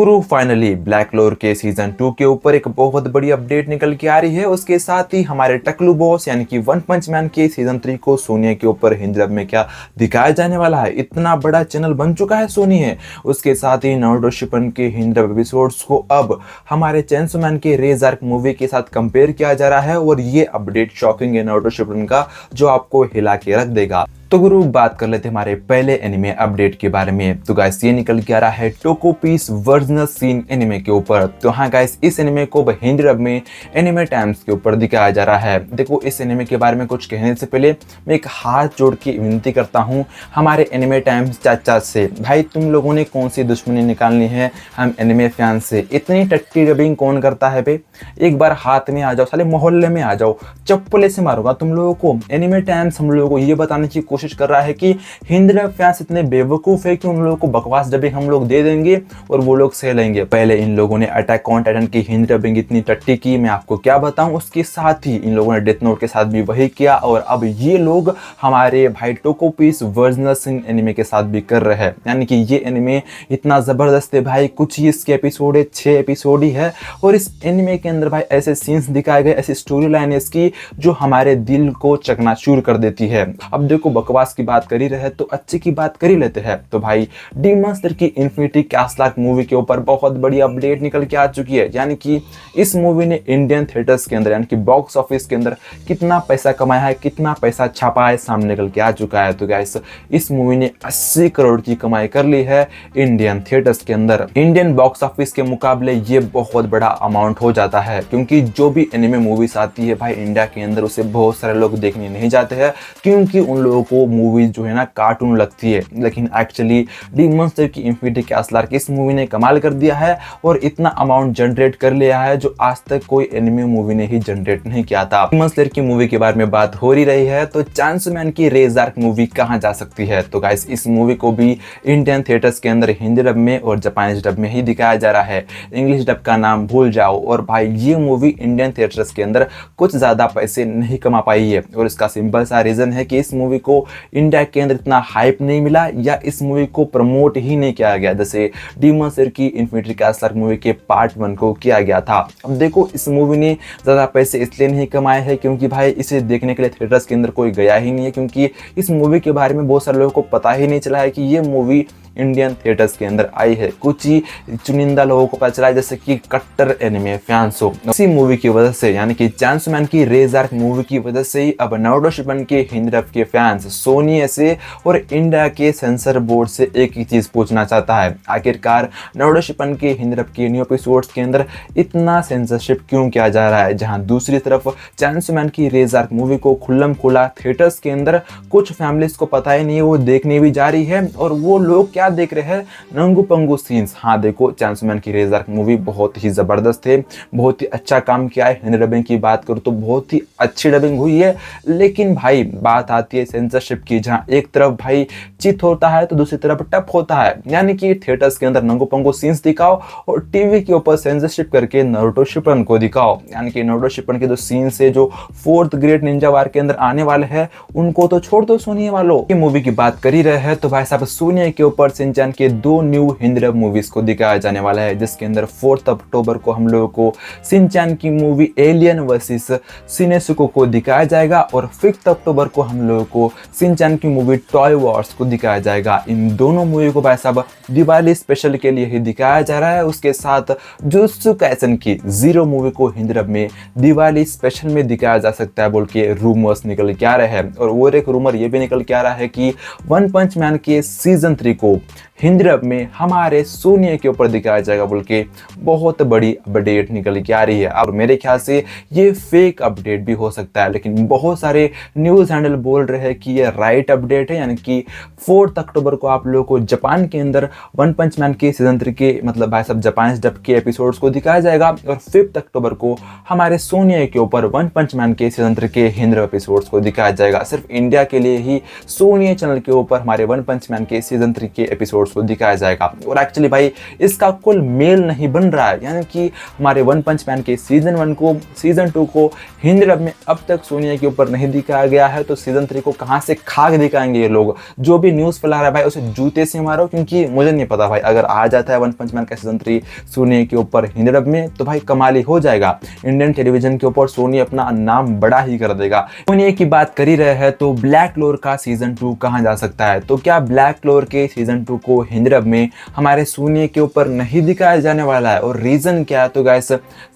गुरु finally black clover के season 2 के ऊपर एक बहुत बड़ी अपडेट निकल के आ रही है। उसके साथ ही हमारे टकलू बॉस यानी कि वन पंच मैन के सीजन 3 को सोनी के ऊपर हिंदी डब में क्या दिखाया जाने वाला है। इतना बड़ा चैनल बन चुका है सोनी है। उसके साथ ही नारुतो शिपन के हिंदी डब एपिसोड्स को अब हमारे चेंसो मैन के रेज आर्क मूवी के साथ कंपेयर किया जा रहा है और ये अपडेट शॉकिंग है नारुतो शिपन का, जो आपको हिला के रख देगा। तो गुरु बात कर लेते हैं हमारे पहले एनिमे अपडेट के बारे में। तो गाइस ये निकल के आ रहा है टोको पीस वर्जनल सीन एनिमे के ऊपर। तो हाँ गाइस, इस एनिमे को हिंदी डब में एनिमे टाइम्स के ऊपर दिखाया जा रहा है। देखो, इस एनिमे के बारे में कुछ कहने से पहले मैं एक हाथ जोड़ के विनती करता हूँ हमारे एनिमे टाइम्स चाचा से, भाई तुम लोगों ने कौन सी दुश्मनी निकालनी है हम एनिमे फैन से? इतनी टट्टी डबिंग कौन करता है बे? एक बार हाथ में आ जाओ, साले मोहल्ले में आ जाओ, चप्पले से मारूंगा तुम लोगों को। एनिमे टाइम्स हम लोगों को ये बताने की कोशिश कर रहा है कि हिंदी डब फैंस इतने बेवकूफ है कि उन लोगों को बकवास डबिंग हम लोग दे देंगे और वो लोग सह लेंगे। पहले इन लोगों ने अटैक ऑन टाइटन की हिंदी डबिंग इतनी टट्टी की, मैं आपको क्या बताऊं। उसके साथ ही इन लोगों ने डेथ नोट के साथ भी वही किया और अब ये लोग हमारे भाई टोको पीस वर्जनल सीन एनिमे के साथ भी कर रहे हैं। यानी कि ये एनिमे इतना जबरदस्त है भाई, कुछ ही इसके एपिसोड है, 6 एपिसोड ही है और इस एनिमे के अंदर भाई ऐसे सीन्स दिखाए गए, ऐसी स्टोरी लाइन है इसकी जो हमारे दिल को चकनाचूर कर देती है। अब देखो, बकवास की बात कर ही रहे तो अच्छे की बात कर ही लेते हैं। तो भाई डीमन स्लेयर की इन्फिनिटी कैसलॉक मूवी के ऊपर बहुत बड़ी अपडेट निकल के आ चुकी है। यानी कि इस मूवी ने इंडियन थिएटर्स के अंदर यानी कि बॉक्स ऑफिस के अंदर कितना पैसा कमाया है, कितना पैसा छापा है, सामने निकल के आ चुका है। तो गाइस, इस मूवी ने 80 करोड़ की कमाई कर ली है इंडियन थिएटर्स के अंदर। इंडियन बॉक्स ऑफिस के मुकाबले ये बहुत बड़ा अमाउंट हो जाता है, क्योंकि जो भी एनिमे मूवीज आती है भाई इंडिया के अंदर उसे बहुत सारे लोग देखने नहीं जाते हैं, क्योंकि उन लोगों को मूवी जो है ना कार्टून लगती है। लेकिन एक्चुअली डीमन स्लेयर की इन्फिनिटी कैसलॉक इस मूवी ने कमाल कर दिया है और इतना अमाउंट जनरेट कर लिया है जो आज तक कोई एनिमे मूवी ने ही जनरेट नहीं किया था। डीमन स्लेयर की मूवी के बारे में बात हो ही रही है तो चेंसो मैन की रेज आर्क मूवी कहां जा सकती है? तो गाइस, इस मूवी को भी इंडियन थिएटर्स के अंदर हिंदी डब में और जापानीज डब में ही दिखाया जा रहा है। इंग्लिश डब का नाम भूल जाओ। और भाई ये मूवी इंडियन थिएटर्स के अंदर कुछ ज्यादा पैसे नहीं कमा पाई है और इसका सिंपल सा रीजन है कि इस मूवी को इंडिया के अंदर इतना हाइप नहीं मिला या इस मूवी को प्रमोट ही नहीं किया गया जैसे डीमन स्लेयर की इन्फिनिटी कैसलॉक मूवी के पार्ट 1 को किया गया था। अब देखो, इस मूवी ने ज्यादा पैसे इसलिए नहीं कमाए हैं क्योंकि भाई इसे देखने के लिए थिएटर्स के अंदर कोई गया ही नहीं है, क्योंकि इस मूवी के बारे में बहुत सारे लोगों को पता ही नहीं चला है कि ये मूवी इंडियन थिएटर्स के अंदर आई है। कुछ ही चुनिंदा लोगों को पता चला है, जैसे कि कट्टर एनिमे फैंस हो। इसी मूवी की वजह से यानी कि चेंसो मैन की रेज आर्क मूवी की वजह से ही अब नारुतो शिपन के हिंदी डब के फैंस सोनी से और इंडिया के सेंसर बोर्ड से एक ही चीज पूछना चाहता है, आखिरकार नारुतो शिपन के हिंदी डब के न्यू एपिसोड्स के अंदर इतना सेंसरशिप क्यों किया जा रहा है? जहां दूसरी तरफ चेंसो मैन की रेज आर्क मूवी को खुल्लम खुला थिएटर्स के अंदर कुछ फैमिलीज को पता ही नहीं है, वो देखने भी जा रही है और वो लोग क्या देख रहे हैं? नंगू पंगू सीन्स। हाँ देखो, चेंसो मैन की रेज आर्क मूवी बहुत ही जबरदस्त है, बहुत ही अच्छा काम किया है। हिंदी डबिंग की बात करूँ तो बहुत ही अच्छी डबिंग हुई है। लेकिन भाई बात आती है सेंसरशिप की, जहाँ एक तरफ भाई चित होता है तो दूसरी तरफ टप होता है। यानी कि थिएटर्स के अंदर नंगू पंगू सीन्स दिखाओ और टीवी के ऊपर सेंसरशिप करके नारुतो शिपन को दिखाओ। यानी कि नारुतो शिपन के जो सीन्स है जो 4th ग्रेट निंजा वार के अंदर आने वाले हैं उनको तो छोड़ दो सोनी वालों। ये मूवी की बात कर ही रहे हैं तो भाई साहब सोनी के ऊपर शिनचैन के 2 न्यू हिंदी डब मूवीज को दिखाया जाने वाला है, जिसके अंदर 4 अक्टूबर को हम लोगों को शिनचैन की मूवी एलियन वर्सेस सिनेसुको को दिखाया जाएगा और 5 अक्टूबर को हम लोगों को शिनचैन की मूवी टॉय वॉर्स को दिखाया जाएगा। इन दोनों मूवी को भाई साहब दिवाली स्पेशल के लिए ही दिखाया जा रहा है। उसके साथ जुत्सु काइसेन की 0 मूवी को हिंदी डब में दिवाली स्पेशल में दिखाया जा सकता है बोल के रूमर्स निकल के आ रहे हैं। और वो एक रूमर ये भी निकल के आ रहा है कि वन पंच मैन के सीजन 3 को हिंदी डब में हमारे सोनी के ऊपर दिखाया जाएगा बोल के बहुत बड़ी अपडेट निकल के आ रही है। और मेरे ख्याल से ये फेक अपडेट भी हो सकता है, लेकिन बहुत सारे न्यूज़ हैंडल बोल रहे हैं कि ये राइट अपडेट है। यानी कि 4 अक्टूबर को आप लोगों को जापान के अंदर वन पंच मैन के सीजन 3 के मतलब भाई साहब जापानीज डब के एपिसोड्स को दिखाया जाएगा और 5 अक्टूबर को हमारे सोनी के ऊपर वन पंच मैन के सीजन 3 के हिंदी एपिसोड्स को दिखाया जाएगा। सिर्फ इंडिया के लिए ही सोनी चैनल के ऊपर हमारे वन पंच मैन के सीजन 3 के एपिसोड्स को दिखाया जाएगा। और एक्चुअली भाई इसका कुल मेल नहीं बन रहा है, यानी कि हमारे वन पंच मैन के सीजन 1 को सीजन 2 को हिंदी डब में अब तक सोनिया के ऊपर नहीं दिखाया गया है, तो सीजन 3 को कहाँ से खा के दिखाएंगे ये लोग। जो भी न्यूज़ फैला रहा है भाई उसे जूते से मारो, क्योंकि मुझे नहीं पता भाई अगर आ जाता है वन पंच मैन का सीजन 3 सोनिया के ऊपर हिंदी डब में तो भाई कमाल ही हो जाएगा। इंडियन टेलीविजन के ऊपर सोनी अपना नाम बड़ा ही कर देगा। सोनिया की बात कर ही रहे हैं तो ब्लैक क्लोर का सीजन 2 कहाँ जा सकता है? तो क्या ब्लैक क्लोर के सीजन 2 को हिंदी डब में हमारे सोनिया के ऊपर नहीं दिखाया जाने वाला है? और रीजन क्या है? तो गाइस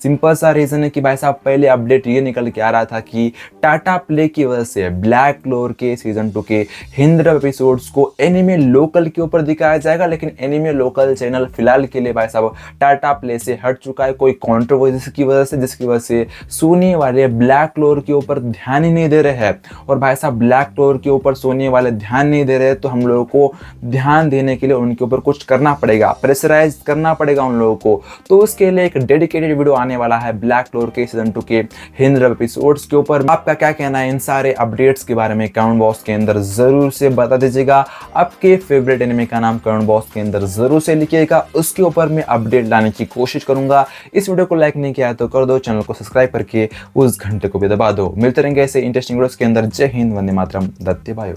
सिंपल सा रीजन है कि भाई साहब पहले अपडेट ये निकल के आ रहा था कि टाटा प्ले की वजह से ब्लैक क्लोर के सीजन 2 के हिंदी डब एपिसोड्स को एनिमे लोकल के ऊपर दिखाया जाएगा, लेकिन एनिमे लोकल चैनल फिलहाल के लिए भाई साहब टाटा प्ले से हट चुका है कोई कंट्रोवर्सी की वजह से, जिसकी वजह से सोनी वाले ब्लैक क्लोर के ऊपर ध्यान ही नहीं दे रहे हैं। और भाई साहब ब्लैक क्लोर के ऊपर सोनी वाले ध्यान नहीं दे रहे, तो हम लोगों को ध्यान देने के लिए उनके ऊपर कुछ करना पड़ेगा, प्रेशराइज करना पड़ेगा उन लोगों को। तो उसके लिए एक डेडिकेटेड वीडियो आने वाला है ब्लैक क्लोर के सीजन 2 के हिंदी डब एपिसोड्स के ऊपर। आपका क्या कहना है इन सारे अपडेट्स के बारे में? कमेंट बॉक्स के अंदर जरूर से बता दीजिएगा। आपके फेवरेट एनिमे का नाम कमेंट बॉक्स के अंदर जरूर से लिखिएगा, उसके ऊपर मैं अपडेट लाने की कोशिश करूंगा। इस वीडियो को लाइक नहीं किया तो कर दो, चैनल को सब्सक्राइब करके उस घंटे को भी दबा दो। मिलते रहेंगे ऐसे इंटरेस्टिंग वीडियोस के अंदर। जय हिंद, वंदे मातरम, दत्ते बायो।